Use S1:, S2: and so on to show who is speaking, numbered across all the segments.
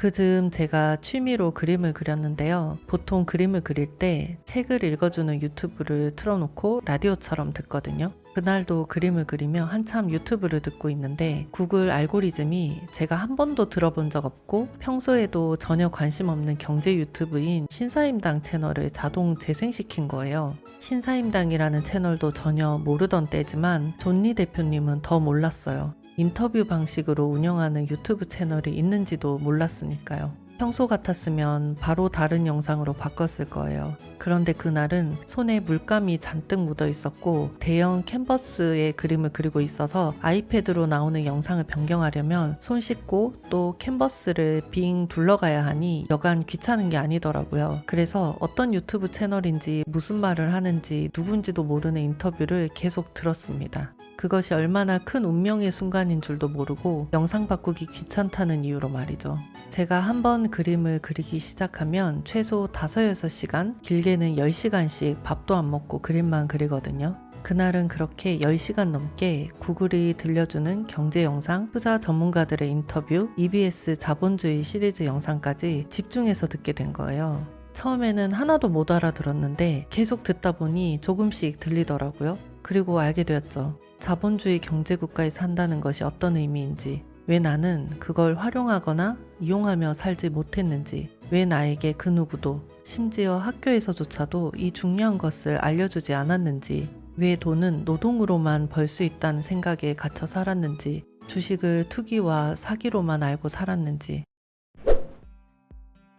S1: 그즈음 제가 취미로 그림을 그렸는데요. 보통 그림을 그릴 때 책을 읽어주는 유튜브를 틀어놓고 라디오처럼 듣거든요. 그날도 그림을 그리며 한참 유튜브를 듣고 있는데 구글 알고리즘이 제가 한 번도 들어본 적 없고 평소에도 전혀 관심 없는 경제 유튜브인 신사임당 채널을 자동 재생시킨 거예요. 신사임당이라는 채널도 전혀 모르던 때지만 존리 대표님은 더 몰랐어요. 인터뷰 방식으로 운영하는 유튜브 채널이 있는지도 몰랐으니까요. 평소 같았으면 바로 다른 영상으로 바꿨을 거예요. 그런데 그날은 손에 물감이 잔뜩 묻어 있었고 대형 캔버스에 그림을 그리고 있어서 아이패드로 나오는 영상을 변경하려면 손 씻고 또 캔버스를 빙 둘러가야 하니 여간 귀찮은 게 아니더라고요. 그래서 어떤 유튜브 채널인지 무슨 말을 하는지 누군지도 모르는 인터뷰를 계속 들었습니다. 그것이 얼마나 큰 운명의 순간인 줄도 모르고 영상 바꾸기 귀찮다는 이유로 말이죠. 제가 한번 그림을 그리기 시작하면 최소 5-6시간, 길게는 10시간씩 밥도 안 먹고 그림만 그리거든요. 그날은 그렇게 10시간 넘게 구글이 들려주는 경제 영상, 투자 전문가들의 인터뷰, EBS 자본주의 시리즈 영상까지 집중해서 듣게 된 거예요. 처음에는 하나도 못 알아들었는데 계속 듣다 보니 조금씩 들리더라고요. 그리고 알게 되었죠. 자본주의 경제국가에 산다는 것이 어떤 의미인지, 왜 나는 그걸 활용하거나 이용하며 살지 못했는지, 왜 나에게 그 누구도 심지어 학교에서조차도 이 중요한 것을 알려주지 않았는지, 왜 돈은 노동으로만 벌 수 있다는 생각에 갇혀 살았는지, 주식을 투기와 사기로만 알고 살았는지.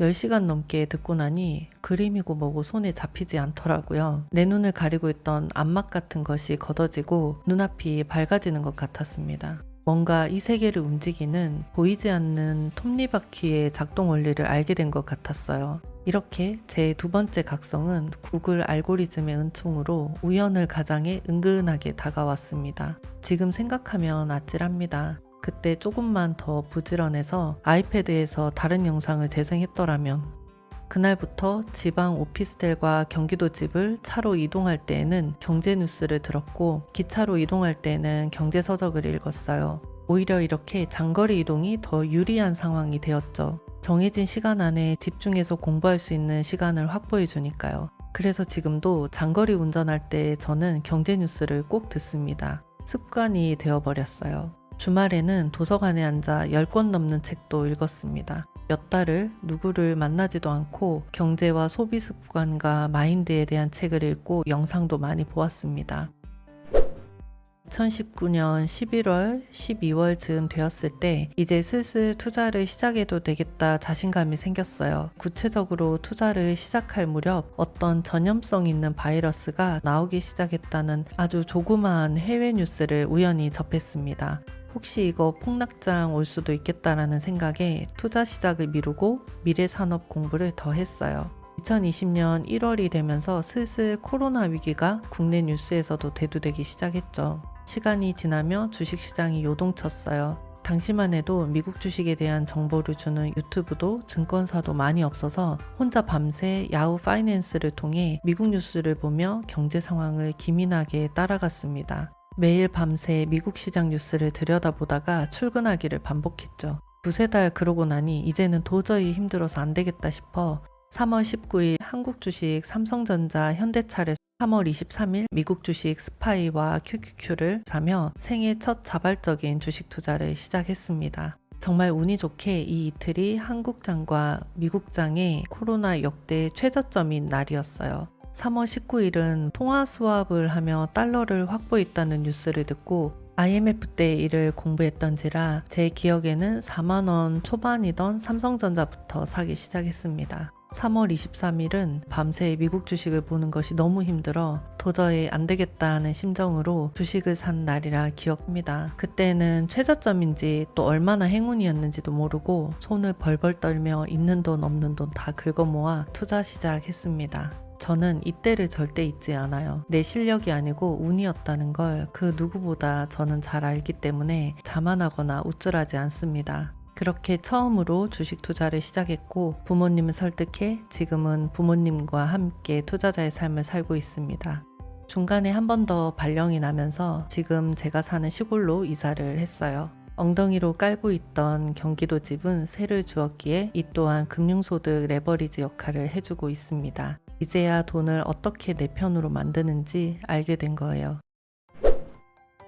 S1: 10시간 넘게 듣고 나니 그림이고 뭐고 손에 잡히지 않더라고요. 내 눈을 가리고 있던 암막 같은 것이 걷어지고 눈앞이 밝아지는 것 같았습니다. 뭔가 이 세계를 움직이는 보이지 않는 톱니바퀴의 작동 원리를 알게 된 것 같았어요. 이렇게 제 두 번째 각성은 구글 알고리즘의 은총으로 우연을 가장해 은근하게 다가왔습니다. 지금 생각하면 아찔합니다. 그때 조금만 더 부지런해서 아이패드에서 다른 영상을 재생했더라면. 그날부터 지방 오피스텔과 경기도 집을 차로 이동할 때에는 경제 뉴스를 들었고 기차로 이동할 때에는 경제 서적을 읽었어요. 오히려 이렇게 장거리 이동이 더 유리한 상황이 되었죠. 정해진 시간 안에 집중해서 공부할 수 있는 시간을 확보해 주니까요. 그래서 지금도 장거리 운전할 때 저는 경제 뉴스를 꼭 듣습니다. 습관이 되어버렸어요. 주말에는 도서관에 앉아 10권 넘는 책도 읽었습니다. 몇 달을 누구를 만나지도 않고 경제와 소비 습관과 마인드에 대한 책을 읽고 영상도 많이 보았습니다. 2019년 11월, 12월 즈음 되었을 때 이제 슬슬 투자를 시작해도 되겠다 자신감이 생겼어요. 구체적으로 투자를 시작할 무렵 어떤 전염성 있는 바이러스가 나오기 시작했다는 아주 조그마한 해외 뉴스를 우연히 접했습니다. 혹시 이거 폭락장 올 수도 있겠다라는 생각에 투자 시작을 미루고 미래산업 공부를 더 했어요. 2020년 1월이 되면서 슬슬 코로나 위기가 국내 뉴스에서도 대두되기 시작했죠. 시간이 지나며 주식시장이 요동쳤어요. 당시만 해도 미국 주식에 대한 정보를 주는 유튜브도 증권사도 많이 없어서 혼자 밤새 야후 파이낸스를 통해 미국 뉴스를 보며 경제 상황을 기민하게 따라갔습니다. 매일 밤새 미국 시장 뉴스를 들여다보다가 출근하기를 반복했죠. 두세 달 그러고 나니 이제는 도저히 힘들어서 안 되겠다 싶어 3월 19일 한국 주식 삼성전자 현대차를 3월 23일 미국 주식 스파이와 QQQ를 사며 생애 첫 자발적인 주식 투자를 시작했습니다. 정말 운이 좋게 이 이틀이 한국장과 미국장의 코로나 역대 최저점인 날이었어요. 3월 19일은 통화 수합을 하며 달러를 확보했다는 뉴스를 듣고 IMF 때 일을 공부했던지라 제 기억에는 4만 원 초반이던 삼성전자부터 사기 시작했습니다. 3월 23일은 밤새 미국 주식을 보는 것이 너무 힘들어 도저히 안 되겠다 하는 심정으로 주식을 산 날이라 기억합니다. 그때는 최저점인지 또 얼마나 행운이었는지도 모르고 손을 벌벌 떨며 있는 돈 없는 돈 다 긁어 모아 투자 시작했습니다. 저는 이때를 절대 잊지 않아요. 내 실력이 아니고 운이었다는 걸 그 누구보다 저는 잘 알기 때문에 자만하거나 우쭐하지 않습니다. 그렇게 처음으로 주식 투자를 시작했고 부모님을 설득해 지금은 부모님과 함께 투자자의 삶을 살고 있습니다. 중간에 한 번 더 발령이 나면서 지금 제가 사는 시골로 이사를 했어요. 엉덩이로 깔고 있던 경기도 집은 세를 주었기에 이 또한 금융소득 레버리지 역할을 해주고 있습니다. 이제야 돈을 어떻게 내 편으로 만드는지 알게 된 거예요.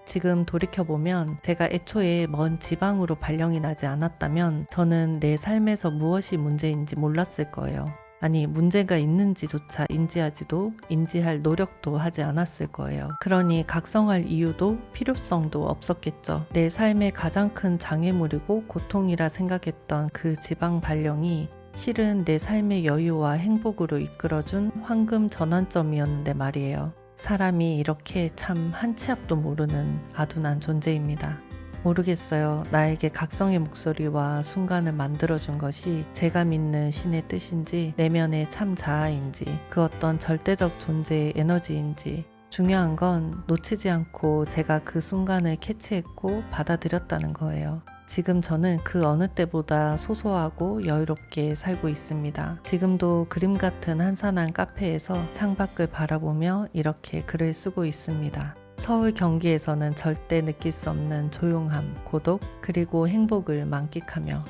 S1: 지금 돌이켜보면 제가 애초에 먼 지방으로 발령이 나지 않았다면 저는 내 삶에서 무엇이 문제인지 몰랐을 거예요. 아니, 문제가 있는지조차 인지하지도 인지할 노력도 하지 않았을 거예요. 그러니 각성할 이유도 필요성도 없었겠죠. 내 삶의 가장 큰 장애물이고 고통이라 생각했던 그 지방 발령이 실은 내 삶의 여유와 행복으로 이끌어준 황금 전환점이었는데 말이에요. 사람이 이렇게 참 한 치 앞도 모르는 아둔한 존재입니다. 모르겠어요. 나에게 각성의 목소리와 순간을 만들어준 것이 제가 믿는 신의 뜻인지, 내면의 참 자아인지, 그 어떤 절대적 존재의 에너지인지, 중요한 건 놓치지 않고 제가 그 순간을 캐치했고 받아들였다는 거예요. 지금 저는 그 어느 때보다 소소하고 여유롭게 살고 있습니다. 지금도 그림 같은 한산한 카페에서 창밖을 바라보며 이렇게 글을 쓰고 있습니다. 서울 경기에서는 절대 느낄 수 없는 조용함, 고독, 그리고 행복을 만끽하며.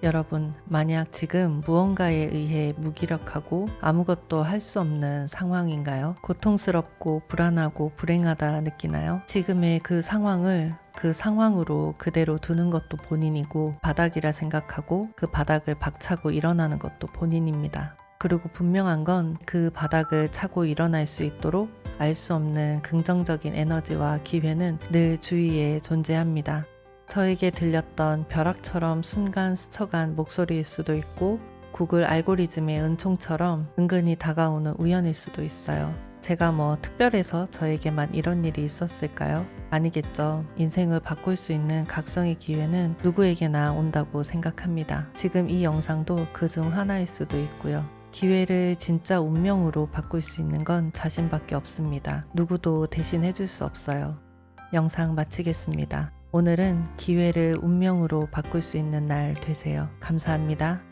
S1: 여러분, 만약 지금 무언가에 의해 무기력하고 아무것도 할 수 없는 상황인가요? 고통스럽고 불안하고 불행하다 느끼나요? 지금의 그 상황을 그 상황으로 그대로 두는 것도 본인이고, 바닥이라 생각하고 그 바닥을 박차고 일어나는 것도 본인입니다. 그리고 분명한 건 그 바닥을 차고 일어날 수 있도록 알 수 없는 긍정적인 에너지와 기회는 늘 주위에 존재합니다. 저에게 들렸던 벼락처럼 순간 스쳐간 목소리일 수도 있고, 구글 알고리즘의 은총처럼 은근히 다가오는 우연일 수도 있어요. 제가 뭐 특별해서 저에게만 이런 일이 있었을까요? 아니겠죠. 인생을 바꿀 수 있는 각성의 기회는 누구에게나 온다고 생각합니다. 지금 이 영상도 그중 하나일 수도 있고요. 기회를 진짜 운명으로 바꿀 수 있는 건 자신밖에 없습니다. 누구도 대신 해줄 수 없어요. 영상 마치겠습니다. 오늘은 기회를 운명으로 바꿀 수 있는 날 되세요. 감사합니다.